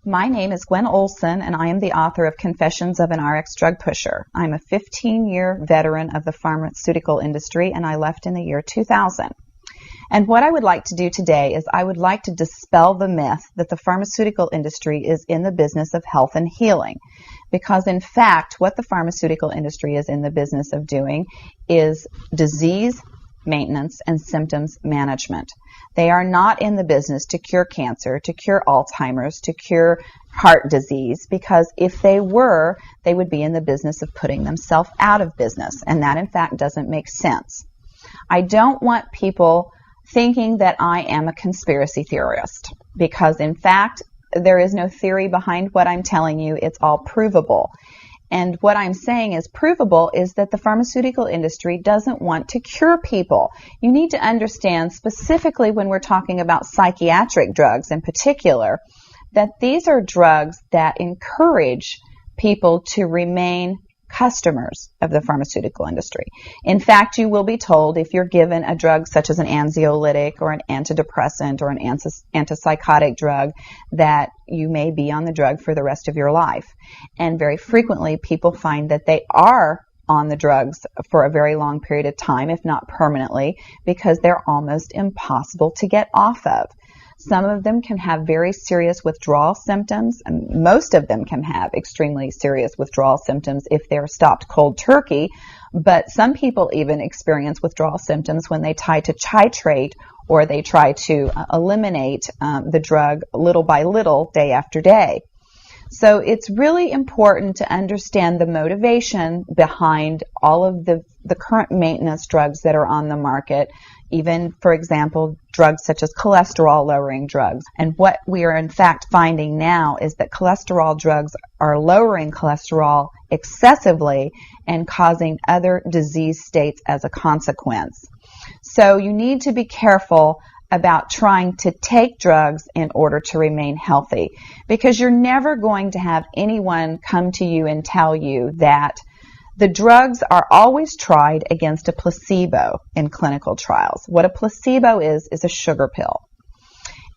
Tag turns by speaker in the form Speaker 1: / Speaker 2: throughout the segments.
Speaker 1: My name is Gwen Olson, and I am the author of Confessions of an RX Drug Pusher. I'm a 15-year veteran of the pharmaceutical industry, and I left in the year 2000. And what I would like to do today is I would like to dispel the myth that the pharmaceutical industry is in the business of health and healing. Because in fact, what the pharmaceutical industry is in the business of doing is disease maintenance and symptoms management. They are not in the business to cure cancer, to cure Alzheimer's, to cure heart disease, because if they were, they would be in the business of putting themselves out of business, and that in fact doesn't make sense. I don't want people thinking that I am a conspiracy theorist, because in fact there is no theory behind what I'm telling you. It's all provable. And what I'm saying is provable is that the pharmaceutical industry doesn't want to cure people. You need to understand, specifically when we're talking about psychiatric drugs in particular, that these are drugs that encourage people to remain customers of the pharmaceutical industry. In fact, you will be told if you're given a drug such as an anxiolytic or an antidepressant or an antipsychotic drug that you may be on the drug for the rest of your life. And very frequently people find that they are on the drugs for a very long period of time, if not permanently, because they're almost impossible to get off of. Some of them can have very serious withdrawal symptoms, and most of them can have extremely serious withdrawal symptoms if they're stopped cold turkey, but some people even experience withdrawal symptoms when they try to titrate or they try to eliminate the drug little by little, day after day. So it's really important to understand the motivation behind all of the current maintenance drugs that are on the market, even, for example, drugs such as cholesterol-lowering drugs. And what we are in fact finding now is that cholesterol drugs are lowering cholesterol excessively and causing other disease states as a consequence. So you need to be careful about trying to take drugs in order to remain healthy, because you're never going to have anyone come to you and tell you that the drugs are always tried against a placebo in clinical trials. What a placebo is a sugar pill.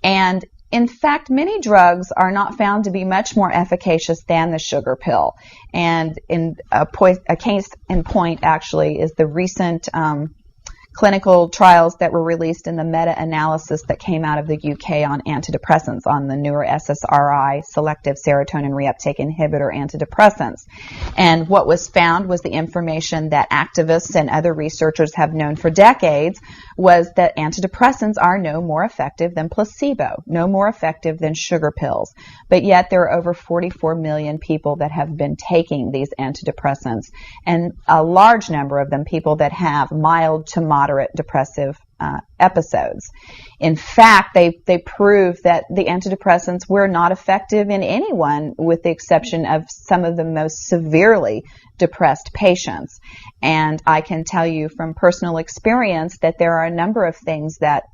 Speaker 1: And in fact, many drugs are not found to be much more efficacious than the sugar pill. And in a case in point actually is the recent clinical trials that were released in the meta-analysis that came out of the UK on antidepressants, on the newer SSRI, selective serotonin reuptake inhibitor antidepressants. And what was found was the information that activists and other researchers have known for decades, was that antidepressants are no more effective than placebo, no more effective than sugar pills. But yet there are over 44 million people that have been taking these antidepressants, and a large number of them people that have mild to moderate depressive episodes. In fact, they prove that the antidepressants were not effective in anyone with the exception of some of the most severely depressed patients. And I can tell you from personal experience that there are a number of things that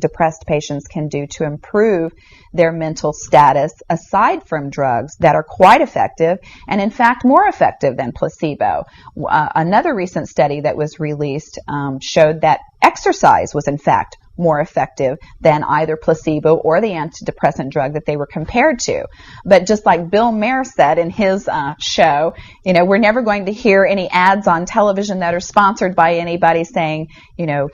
Speaker 1: depressed patients can do to improve their mental status aside from drugs that are quite effective, and in fact more effective than placebo. Another recent study that was released showed that exercise was in fact more effective than either placebo or the antidepressant drug that they were compared to. But just like Bill Maher said in his show, you know, we're never going to hear any ads on television that are sponsored by anybody saying, you know,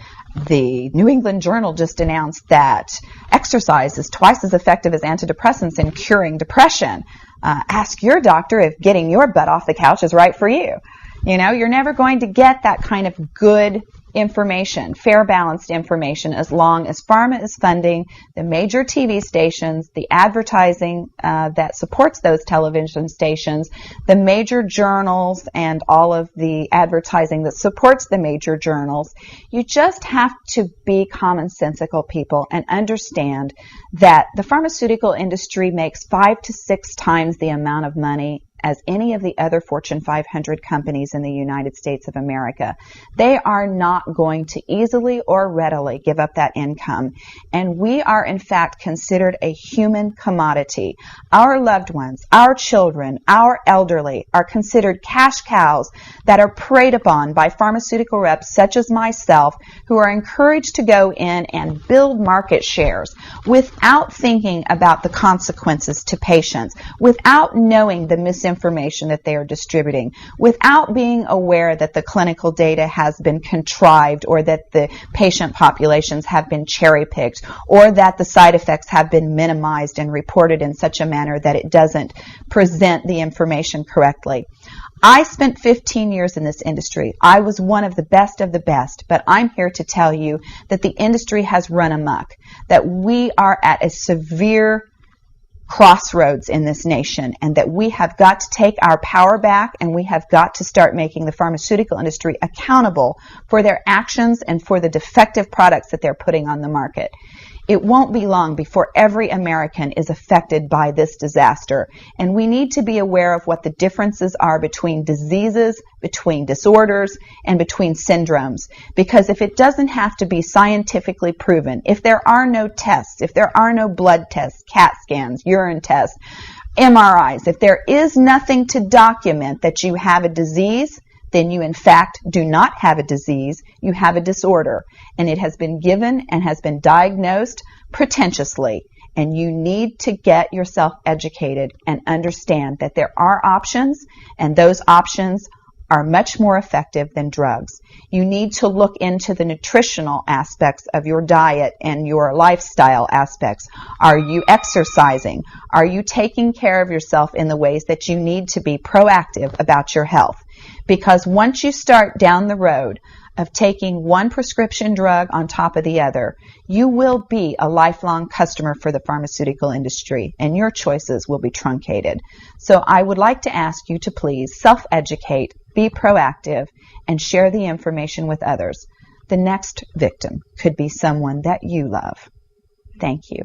Speaker 1: the New England Journal just announced that exercise is twice as effective as antidepressants in curing depression. Ask your doctor if getting your butt off the couch is right for you. You know, you're never going to get that kind of good information, fair, balanced information, as long as pharma is funding the major TV stations, the advertising that supports those television stations, the major journals, and all of the advertising that supports the major journals. You just have to be commonsensical people and understand that the pharmaceutical industry makes 5 to 6 times the amount of money as any of the other Fortune 500 companies in the United States of America. They are not going to easily or readily give up that income. And we are, in fact, considered a human commodity. Our loved ones, our children, our elderly are considered cash cows that are preyed upon by pharmaceutical reps such as myself, who are encouraged to go in and build market shares without thinking about the consequences to patients, without knowing the misinformation that they are distributing, without being aware that the clinical data has been contrived, or that the patient populations have been cherry-picked, or that the side effects have been minimized and reported in such a manner that it doesn't present the information correctly. I spent 15 years in this industry. I was one of the best, but I'm here to tell you that the industry has run amok, that we are at a severe crossroads in this nation, and that we have got to take our power back, and we have got to start making the pharmaceutical industry accountable for their actions and for the defective products that they're putting on the market. It won't be long before every American is affected by this disaster, and we need to be aware of what the differences are between diseases, between disorders, and between syndromes. Because if it doesn't have to be scientifically proven, if there are no tests, if there are no blood tests, CAT scans, urine tests, MRIs, if there is nothing to document that you have a disease, then you in fact do not have a disease, you have a disorder, and it has been given and has been diagnosed pretentiously, and you need to get yourself educated and understand that there are options, and those options are much more effective than drugs. You need to look into the nutritional aspects of your diet and your lifestyle aspects. Are you exercising? Are you taking care of yourself in the ways that you need to be proactive about your health? Because once you start down the road of taking one prescription drug on top of the other, you will be a lifelong customer for the pharmaceutical industry, and your choices will be truncated. So I would like to ask you to please self-educate, be proactive, and share the information with others. The next victim could be someone that you love. Thank you.